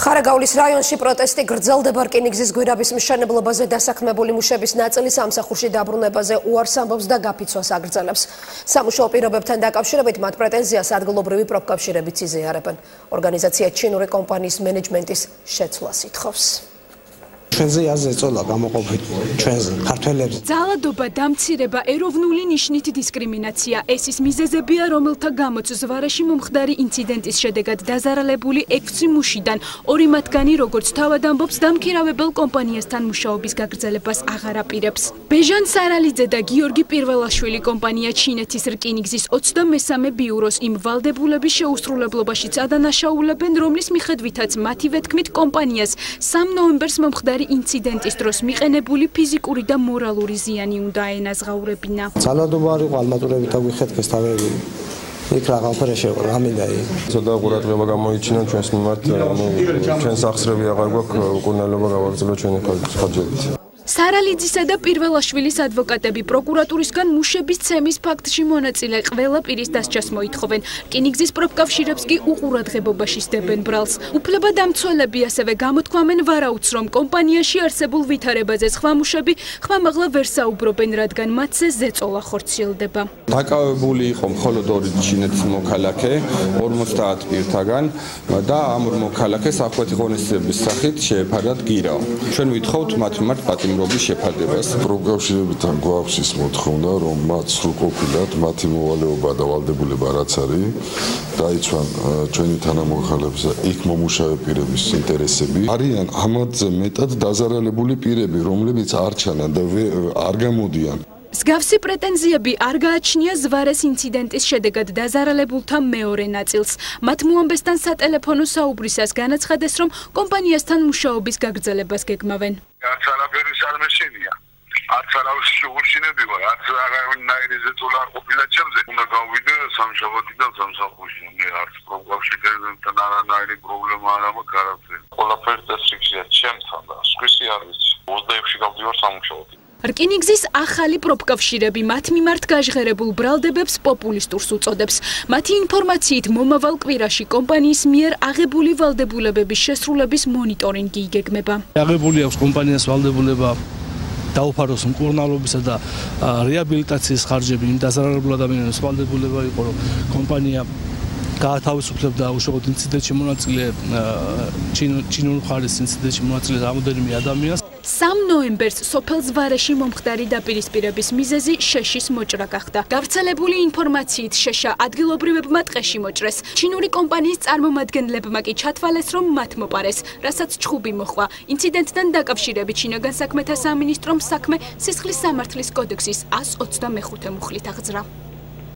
ხარაგაულის რაიონში პროტესტი გრძელდება რკინიგზის გვირაბის მშენებლობაზე დასაქმებული მუშების ნაწილი სამსახურში დაბრუნებაზე უარს ამბობს და გაფიცვას აგრძელებს. სამუშაო პირობებთან დაკავშირებით მათ პრეტენზიას ადგილობრივი პროფკავშირებიც იზიარებენ. ორგანიზაცია ჩინური კომპანიის მენეჯმენტის შეცვლას ითხოვს. ჩვენზე აზეწოლა გამოყოფით ჩვენზე ქართველებს. ძალადობა, დამცირება, ეროვნული ნიშნით დისკრიმინაცია ეს ის მიზეზებია, რომელთა გამოც ზვარაში მომხდარი ინციდენტის შედეგად დაზარალებული 6 მუშიდან 2 მათგანი, როგორც თავად ამბობს, დამქირავებელ კომპანიასთან მუშაობის გაგრძელებას აღარ აპირებს. ბეჟან სარალიძე და გიორგი პირველაშვილი კომპანია ჩინეთის რკინიგზის 23 ბიუროს იმ ვალდებულების შეუსრულებლობაშიც ადანაშაულებენ, რომლის მიხედვითაც მათივე თქმით კომპანიას 3 ნოემბერს მომხდარი ინციდენტის დროს მიყენებული ფიზიკური და მორალური ზიანი უნდა ენაზღაურებინა. ძალადობა არ იყო ალმატურებით აგვიხეთქეს თავები. იქ რაღაცა შეყო, რამინდა იქ. ცოტა ყურადღება გამოიჩინა ჩვენს მიმართ, ჩვენს ახსრები აღარ გვაქვს, უკუნელობა გავაგრძელოთ ჩვენი ხარჯებით. სარალიძისა და პირველაშვილის ადვოკატები პროკურატურისგან მუშების ცემის ფაქტში მონაწილე ყველა პირის დასჯას მოითხოვენ. რკინიგზის პროფკავშირებს კი უყურადღებობაში სდებენ ბრალს. უფლებადამცველები ასევე გამოთქვამენ ვარაუდს, რომ კომპანიაში არსებულ ვითარებაზე სხვა მუშები ხმამაღლა ვერ საუბრობენ, რადგან მათზე ზეწოლა ხორციელდება. დაკავებული იყო მხოლოდ 2 ჩინეთის მოქალაქე 50 პირთაგან და ამ მოქალაქეს ახალ ღონისძიების სახით შეეფარდათ გირა. ჩვენ ვითხოვთ მათ მიმართ პატიმრობის შეფარდებას. პროფკავშირებთან გვაქვს ის მოთხოვნა, რომ მათ სრულყოფილად მათი მოვალეობა და ვალდებულება რაც არის, დაიცვან ჩვენი თანამოხალეებს და იქ მომუშავე პირების ინტერესები. არიან ამაზე მეტად დაზარალებული პირები, რომლებიც არ ჩანან და არ გამოდიან. მსგავსი პრეტენზიები არ გააჩნია ზვარეს ინციდენტის შედეგად დაზარალებულთა მეორე ნაწილს. მათ მოამბესთან სატელეფონო საუბრისას განაცხადეს, რომ კომპანიასთან მუშაობის გაგრძელებას გეგმავენ. არც არაფერი სამეშენია. არც არავის შეურჩინები ვარ, არც არანაირი ზეწოლა არ ყოფილა ჩემზე. უნდა გავიდე სამშაბათიდან სამსახურში. მე არც პროფკავშირებთან არანაირი პრობლემა არ მაქვს არაფერი. ყველაფერი დასრიგზია ჩემთან და სხვისი არ ვიცი. 27-ში გავდივარ სამუშაოდ. რკინიგზის ახალი პროფკავშირები მათ მიმართ გაჟღერებულ ბრალდებებს პოპულისტურს უწოდებს. მათი ინფორმაციით მომავალ კვირაში კომპანიის მიერ აღებული ვალდებულებების შესრულების მონიტორინგი იგეგმება. აღებული აქვს კომპანიას ვალდებულება დაუფაროს მკურნალობისა და რეაბილიტაციის ხარჯები იმ დაზარალებულ ადამიანებს ვალდებულება იყო, რომ კომპანია გაათავისუფლებდა უშუალოდ ინციდენტში მონაწილე ჩინურ მხარის ინციდენტში მონაწილე რამოდენიმე ადამიანს. 3 ნოემბერს სოფელ ზვარეში მომხდარი დაპირისპირების მიზეზი შეშის მოჭრა გახდა. გავრცელებული ინფორმაციით შეშა ადგილობრივებმა ტყეში მოჭრეს. ჩინური კომპანიის წარმომადგენლებმა კი ჩათვალეს, რომ მათ მოპარეს, რასაც ჩხუბი მოჰყვა. ინციდენტთან დაკავშირებით შინაგან საქმეთა სამინისტრომ საქმე სისხლის სამართლის კოდექსის 125 მუხლით აღძრა.